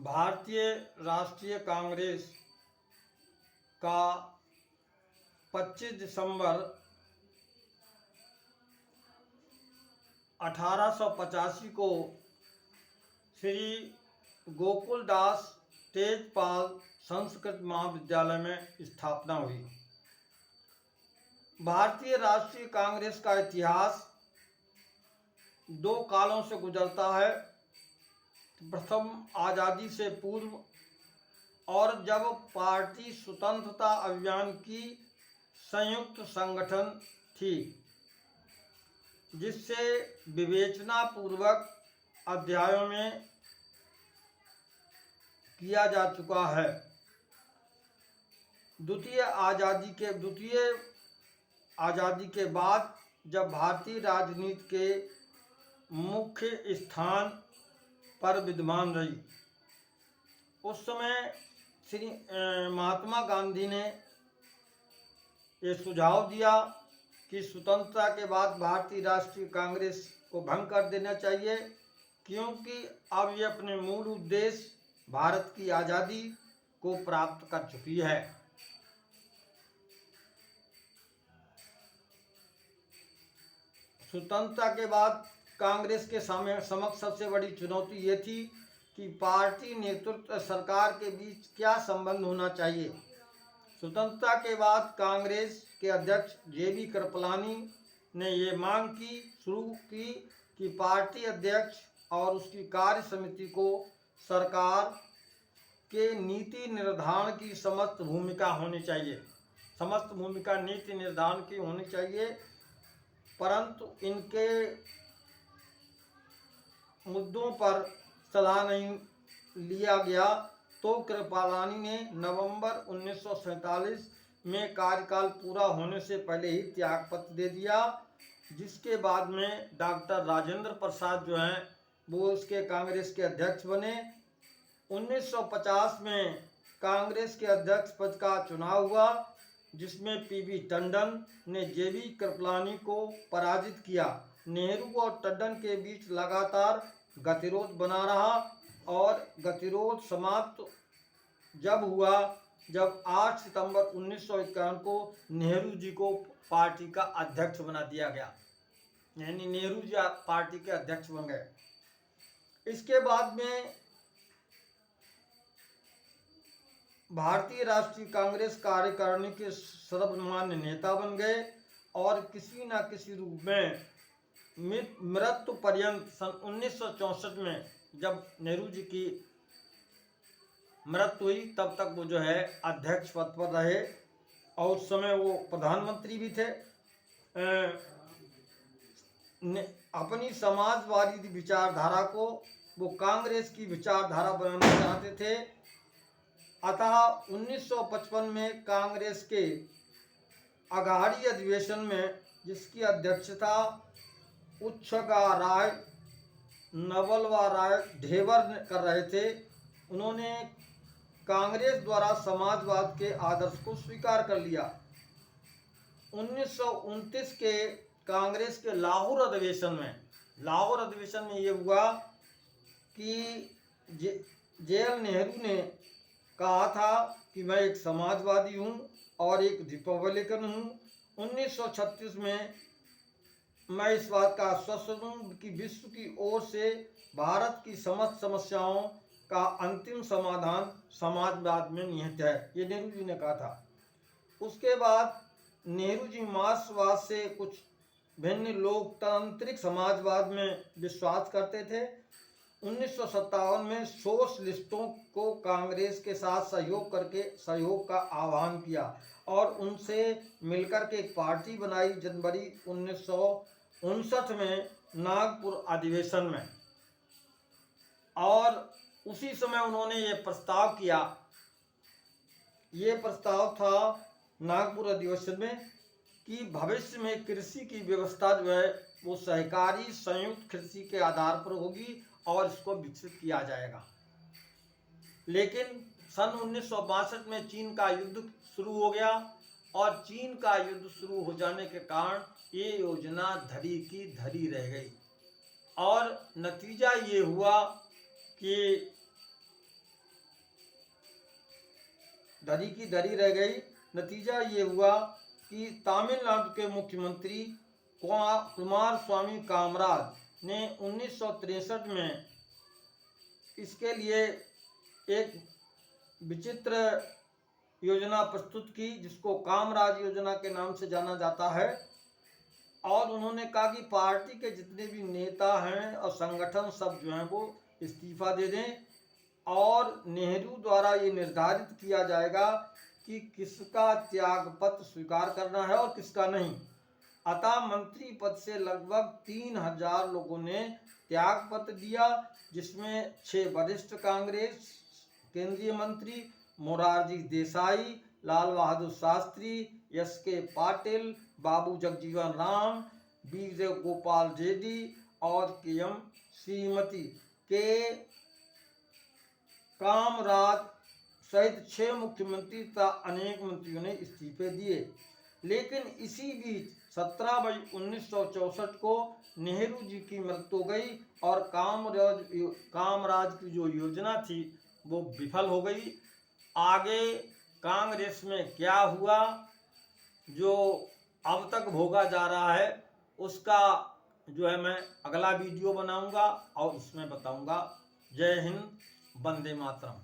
भारतीय राष्ट्रीय कांग्रेस का 25 दिसंबर 1885 को श्री गोकुलदास तेजपाल संस्कृत महाविद्यालय में स्थापना हुई। भारतीय राष्ट्रीय कांग्रेस का इतिहास दो कालों से गुजरता है। प्रथम आज़ादी से पूर्व और जब पार्टी स्वतंत्रता अभियान की संयुक्त संगठन थी, जिससे विवेचना पूर्वक अध्यायों में किया जा चुका है। द्वितीय आज़ादी के बाद जब भारतीय राजनीति के मुख्य स्थान पर विद्यमान रही, उस समय श्री महात्मा गांधी ने ये सुझाव दिया कि स्वतंत्रता के बाद भारतीय राष्ट्रीय कांग्रेस को भंग कर देना चाहिए, क्योंकि अब ये अपने मूल उद्देश्य भारत की आज़ादी को प्राप्त कर चुकी है। स्वतंत्रता के बाद कांग्रेस के समक्ष सबसे बड़ी चुनौती ये थी कि पार्टी नेतृत्व सरकार के बीच क्या संबंध होना चाहिए। स्वतंत्रता के बाद कांग्रेस के अध्यक्ष जे.बी. कृपलानी ने ये मांग शुरू की कि पार्टी अध्यक्ष और उसकी कार्य समिति को सरकार के नीति निर्धारण की समस्त भूमिका नीति निर्धारण की होनी चाहिए, परंतु इनके मुद्दों पर सलाह नहीं लिया गया। तो कृपलानी ने नवंबर 1947 में कार्यकाल पूरा होने से पहले ही त्यागपत्र दे दिया, जिसके बाद में डॉक्टर राजेंद्र प्रसाद जो हैं वो उसके कांग्रेस के अध्यक्ष बने। 1950 में कांग्रेस के अध्यक्ष पद का चुनाव हुआ, जिसमें पी.बी. टंडन ने जे.बी. कृपलानी को पराजित किया। नेहरू और टंडन के बीच लगातार गतिरोध बना रहा और गतिरोध समाप्त जब हुआ जब 8 सितंबर 1951 को नेहरू जी को पार्टी का अध्यक्ष बना दिया गया, यानी नेहरू जी पार्टी के अध्यक्ष बन गए। इसके बाद में भारतीय राष्ट्रीय कांग्रेस कार्यकारिणी के सर्वमान्य नेता बन गए और किसी न किसी रूप में मृत्यु पर्यंत सन 1964 में जब नेहरू जी की मृत्यु हुई तब तक वो जो है अध्यक्ष पद पर रहे और उस समय वो प्रधानमंत्री भी थे। अपनी समाजवादी विचारधारा को वो कांग्रेस की विचारधारा बनाना चाहते थे। अतः 1955 में कांग्रेस के अघाड़ी अधिवेशन में, जिसकी अध्यक्षता उच्छगा राय नवलवा राय ढेबर कर रहे थे, उन्होंने कांग्रेस द्वारा समाजवाद के आदर्श को स्वीकार कर लिया। 1929 के कांग्रेस के लाहौर अधिवेशन में ये हुआ कि जेएल नेहरू ने कहा था कि मैं एक समाजवादी हूँ और एक रिपब्लिकन हूँ। 1936 में मैं इस बात का आश्वासन दूं कि विश्व की ओर से भारत की समस्त समस्याओं का अंतिम समाधान समाजवाद में निहित है, ये नेहरू जी ने कहा था। उसके बाद नेहरू जी मार्क्सवाद से कुछ भिन्न लोकतांत्रिक समाजवाद में विश्वास करते थे। 1957 में सोशलिस्टों को कांग्रेस के साथ सहयोग करके सहयोग का आह्वान किया और उनसे मिलकर के एक पार्टी बनाई जनवरी 1959 में नागपुर अधिवेशन में। और उसी समय उन्होंने ये प्रस्ताव था नागपुर अधिवेशन में कि भविष्य में कृषि की व्यवस्था जो है वो सहकारी संयुक्त कृषि के आधार पर होगी और इसको विकसित किया जाएगा। लेकिन सन 1962 में चीन का युद्ध शुरू हो गया और चीन का युद्ध शुरू हो जाने के कारण ये योजना धरी की धरी रह गई और नतीजा ये हुआ कि धरी की धरी रह गई। नतीजा ये हुआ कि तमिलनाडु के मुख्यमंत्री कुमार स्वामी कामराज ने 1963 में इसके लिए एक विचित्र योजना प्रस्तुत की, जिसको कामराज योजना के नाम से जाना जाता है। और उन्होंने कहा कि पार्टी के जितने भी नेता हैं और संगठन सब जो हैं वो इस्तीफा दे दें, और नेहरू द्वारा ये निर्धारित किया जाएगा कि किसका त्यागपत्र स्वीकार करना है और किसका नहीं। अतः मंत्री पद से लगभग 3000 लोगों ने त्यागपत्र दिया, जिसमें 6 वरिष्ठ कांग्रेस केंद्रीय मंत्री मोरारजी देसाई, लाल बहादुर शास्त्री, एस.के. पाटिल, बाबू जगजीवन राम, वीर गोपाल जेडी और के.एम. श्रीमती के कामराज सहित 6 मुख्यमंत्री तथा अनेक मंत्रियों ने इस्तीफे दिए। लेकिन इसी बीच 17 मई 1964 को नेहरू जी की मृत्यु हो गई और कामराज की जो योजना थी वो विफल हो गई। आगे कांग्रेस में क्या हुआ, जो अब तक भोगा जा रहा है, उसका जो है मैं अगला वीडियो बनाऊंगा और उसमें बताऊंगा। जय हिंद, वंदे मातरम।